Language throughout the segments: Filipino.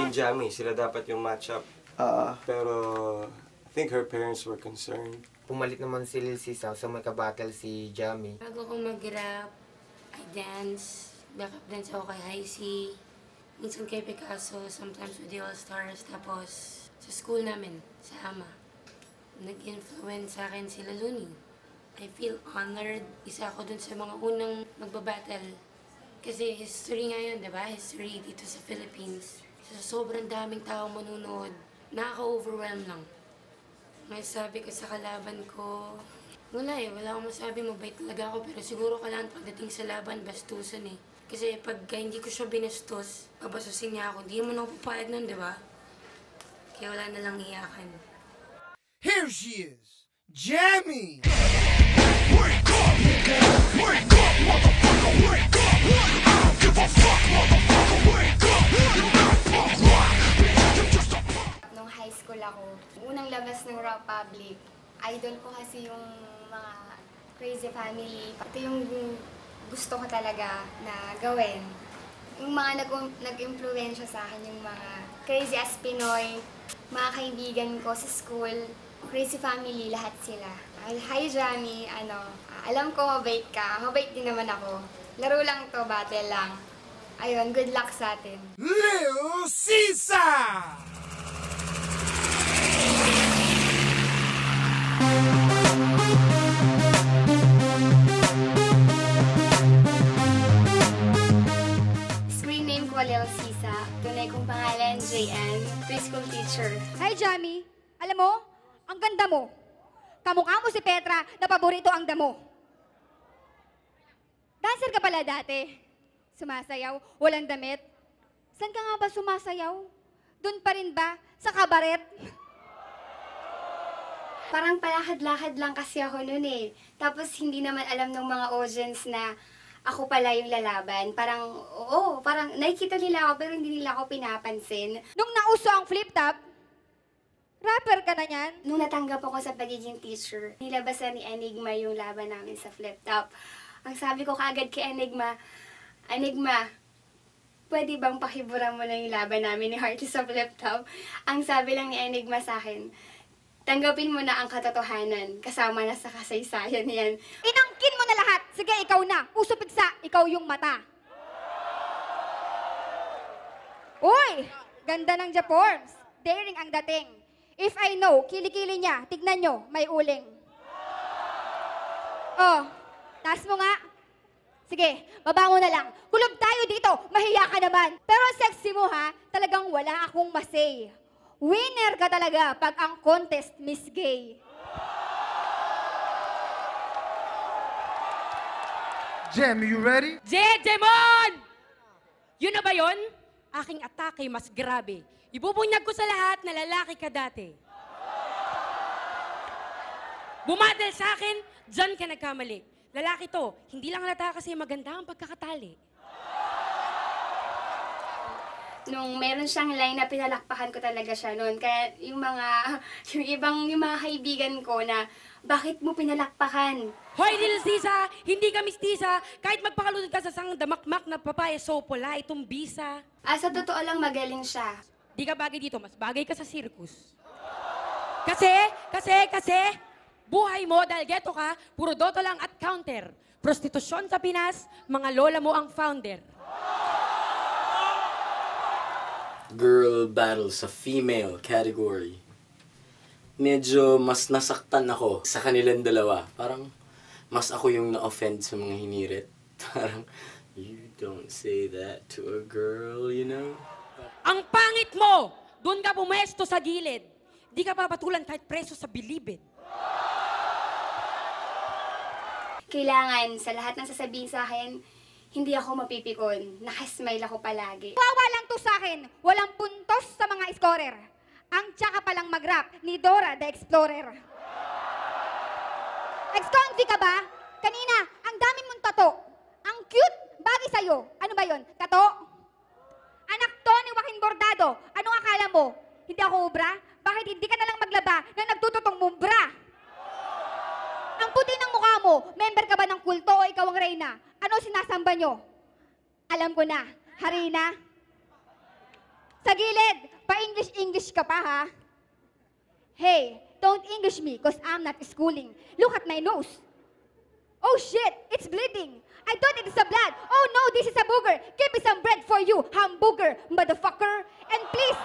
and Jamie, sila dapat yung match-up. Pero I think her parents were concerned. Pumalit naman si Lil Sisa, so may kabattle si Jamie. Bago ko mag-rap, I dance, backup dance ako kay High C, minsan kay Picasso, sometimes with the All-Stars, tapos sa school namin, sa AMA. Nag-influence sa akin sila Looney. I feel honored. Isa ako dun sa mga unang magbabattle. Kasi history ngayon, di ba? History dito sa Philippines. Sa sobrang daming tao manunood, nakaka-overwhelm lang. May sabi ko sa kalaban ko, wala akong masabi, mabait talaga ako, pero siguro kailangan pagdating sa laban, bastusan eh. Kasi pag hindi ko siya binastos, pabasusin niya ako, hindi mo na ako papayag nun, di ba? Kaya wala na lang iyakan. Here she is, Jamie! Wake up, motherfucker, wake up! I don't give a fuck, motherfucker, wake up! You're not a punk rock, you're just a punk. Nung high school ako, unang labas ng Raw Public, idol ko kasi yung mga Crazy Family. Ito yung gusto ko talaga na gawin. Yung mga nag-impluwensya sa akin, yung mga Crazy as Pinoy, mga kaibigan ko sa school, Crazy Family, lahat sila. Hi Jamie, alam ko mabait ka, mabait din naman ako. Laro lang to, battle lang. Ayun, good luck sa atin. Lil Sisa! Screen name ko Lil Sisa. Tunay kong pangalan, JN, preschool teacher. Hi, Jamie. Alam mo, ang ganda mo. Kamukha mo si Petra na paborito ang damo. Dancer ka pala dati. Sumasayaw, walang damit. Saan ka nga ba sumasayaw? Doon pa rin ba? Sa kabaret? Parang palakad-lakad lang kasi ako noon eh. Tapos hindi naman alam ng mga audience na ako pala yung lalaban. Parang, oo, parang nakikita nila ako pero hindi nila ako pinapansin. Nung nauso ang flip-top, rapper ka na niyan? Nung natanggap ako sa pagiging teacher, nilabasan ni Enigma yung laban namin sa flip-top. Ang sabi ko kaagad kay Enigma, Enigma, pwede bang pakiburan mo na yung laban namin ni Hartley sa flip-top? Ang sabi lang ni Enigma sa akin, tanggapin mo na ang katotohanan, kasama na sa kasaysayan yan. Inangkin mo na lahat! Sige, ikaw na. Puso pigsa, ikaw yung mata. Uy! Ganda ng Japorms. Daring ang dating. If I know, kilikili niya. Tignan nyo, may uling. Oh, taas mo nga. Sige, baba mo na lang. Kulob tayo dito, mahiya ka naman. Pero sexy mo ha, talagang wala akong masay. Winner ka talaga pag ang contest Miss Gay. Jem, you ready? Jemon! Yun na ba yun? Aking atake mas grabe. Ibubunyag ko sa lahat na lalaki ka dati. Bumadal sa akin, dyan ka nagkamali. Lalaki to, hindi lang halata kasi maganda ang pagkakatali. Nung meron siyang line na pinalakpakan ko talaga siya noon. Kaya yung mga kaibigan ko na, bakit mo pinalakpakan? Hoy, Lil Sisa, hindi ka mistisa. Kahit magpakalunod ka sa sang damakmak na papaya sopola, itong bisa. Sa totoo lang magaling siya. Di ka bagay dito, mas bagay ka sa circus. Kasi, buhay mo dahil geto ka, puro doto lang at counter. Prostitusyon sa Pinas, mga lola mo ang founder. Girl battle sa female category. Medyo mas nasaktan ako sa kanilang dalawa. Parang mas ako yung na-offend sa mga hinirit. Parang, you don't say that to a girl, you know? Ang pangit mo! Doon ka pumesto sa gilid. Di ka papatulan kahit preso sa bilibid. Kailangan sa lahat ng sasabihin sa akin, hindi ako mapipikon. Nakasmile ako palagi. Wawa lang to sa akin. Walang puntos sa mga scorer. Ang tsaka palang mag-rap ni Dora the Explorer. Ex-convi ka ba? Kanina, ang dami mong tato. Ang cute, bagay sa'yo. Ano ba yon? Tato? Anak to ni Joaquin Bordado. Anong akala mo? Hindi ako ubra? Bakit hindi ka nalang maglaba na nagtututong mumbra? Ang puti ng mukha mo, member ka ba ng kulto o ikaw ang reyna? Ano sinasamba nyo? Alam ko na, harina. Sa gilid, English ka pa, ha? Hey, don't English me, cause I'm not schooling. Look at my nose. Oh shit, it's bleeding. I thought it is a blood. Oh no, this is a booger. Give me some bread for you, hamburger, motherfucker. And please,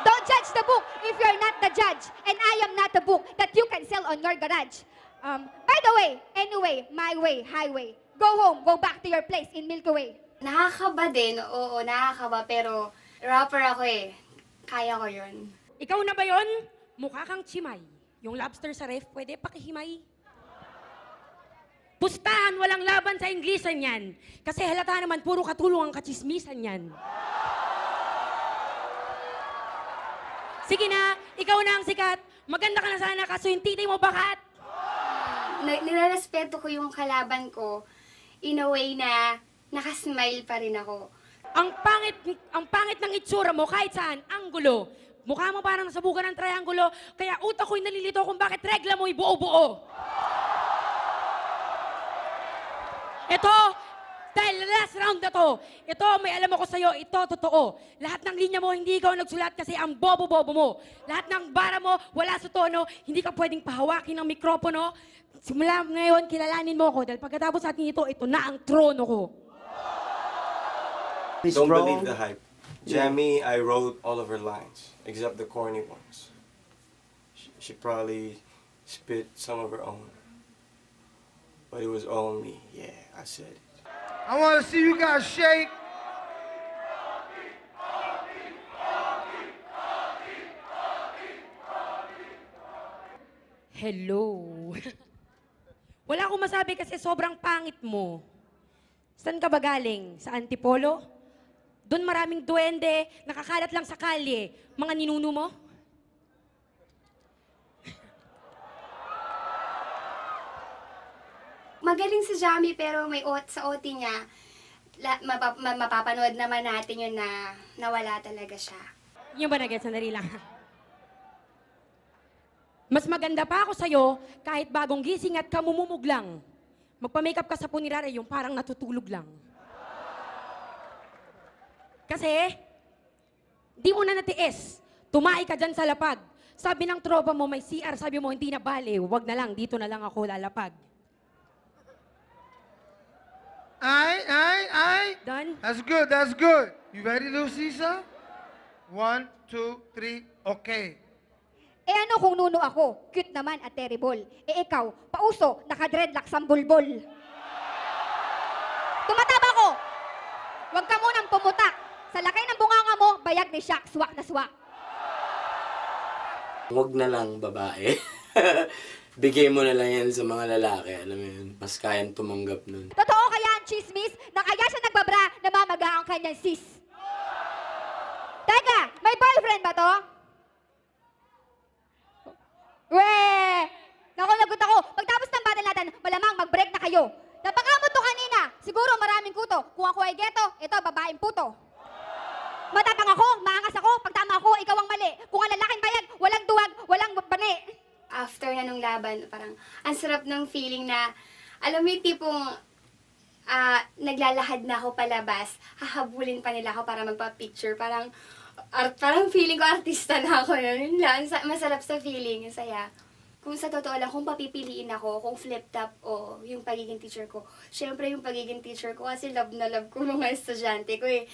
don't judge the book if you're not the judge. And I am not the book that you can sell on your garage. By the way, anyway, my way, highway. Go home, go back to your place in Milky Way. Nakakaba din, oo, nakakaba, pero rapper ako eh. Kaya ko yun. Ikaw na ba yon? Mukha kang chimay. Yung lobster sa ref, pwede pakihimay. Pustahan, walang laban sa Inglesan yan. Kasi halata naman, puro katulong ang kachismisan yan. Sige na, ikaw na ang sikat. Maganda ka na sana, kaso yung titi mo bakat. Nilarespeto ko yung kalaban ko in a way na nakasmile pa rin ako. Ang pangit ng itsura mo kahit saan, anggulo. Mukha mo parang nasabugan ng triangulo, kaya utak ko'y nalilito kung bakit regla mo'y buo-buo. Ito, dahil last round na to, ito, may alam ako sa'yo, ito, totoo. Lahat ng linya mo, hindi ikaw nagsulat kasi ang bobo-bobo mo. Lahat ng bara mo, wala sa tono, hindi ka pwedeng pahawakin ng mikropono. Simula ngayon, kilalanin mo ako dahil pagkatapos natin ito na ang trono ko. Don't believe the hype. Jamie, I wrote all of her lines, except the corny ones. She probably spit some of her own. But it was all me. Yeah, I said it. I want to see you guys shake. Hello. Wala akong masabi kasi sobrang pangit mo. Saan ka ba galing? Sa Antipolo? Doon maraming duwende, nakakalat lang sa kalye. Mga ninuno mo? Magaling si Jamie pero may sa OT niya, mapapanood naman natin yun na nawala talaga siya. Yung ba nag-get? Sandali lang. Mas maganda pa ako sa'yo kahit bagong gising at kamumumog lang. Magpa-makeup ka sa punirara yung parang natutulog lang. Kasi, di mo na natiis. Tumai ka dyan sa lapag. Sabi ng tropa mo may CR, sabi mo hindi na bale. Wag na lang, dito na lang ako lalapag. Ay. Done? That's good, that's good. You ready, Lucisa? 1, 2, 3, okay. Eh ano kung nuno ako? Cute naman at terrible. Eh ikaw, pauso, naka-dreadlock sambulbol. Tumataba ko! Huwag ka munang pumutak. Sa laki ng bunganga mo, bayag ni Shaq, swak na swak. Huwag na lang, babae. Bigay mo na lang yan sa mga lalaki. Alam mo yun, mas kayang tumanggap nun. Totoo kaya ang chismis na kaya siya nagbabra na mamaga ang kanyang sis? Teka, may boyfriend ba to? Weh! Naku, lagot ako. Pagtapos ng battle natin, malamang mag-break na kayo. Napakamot to kanina. Siguro maraming kuto. Kung ako ay geto, ito, babaeng puto. Matapang ako, maangas ako. Pag tama ako, ikaw ang mali. Kung ang lalaking bayag, walang duwag, walang bani. After na nung laban, parang ang sarap ng feeling na, alam mo yung tipong naglalahad na ako palabas, hahabulin pa nila ako para magpa-picture. Parang feeling ko artista na ako yun. Yun lang, masarap sa feeling, yung saya. Kung sa totoo lang, kung papipiliin ako, kung flip-top o yung pagiging teacher ko, syempre yung pagiging teacher ko kasi love na love ko mga estudyante ko eh.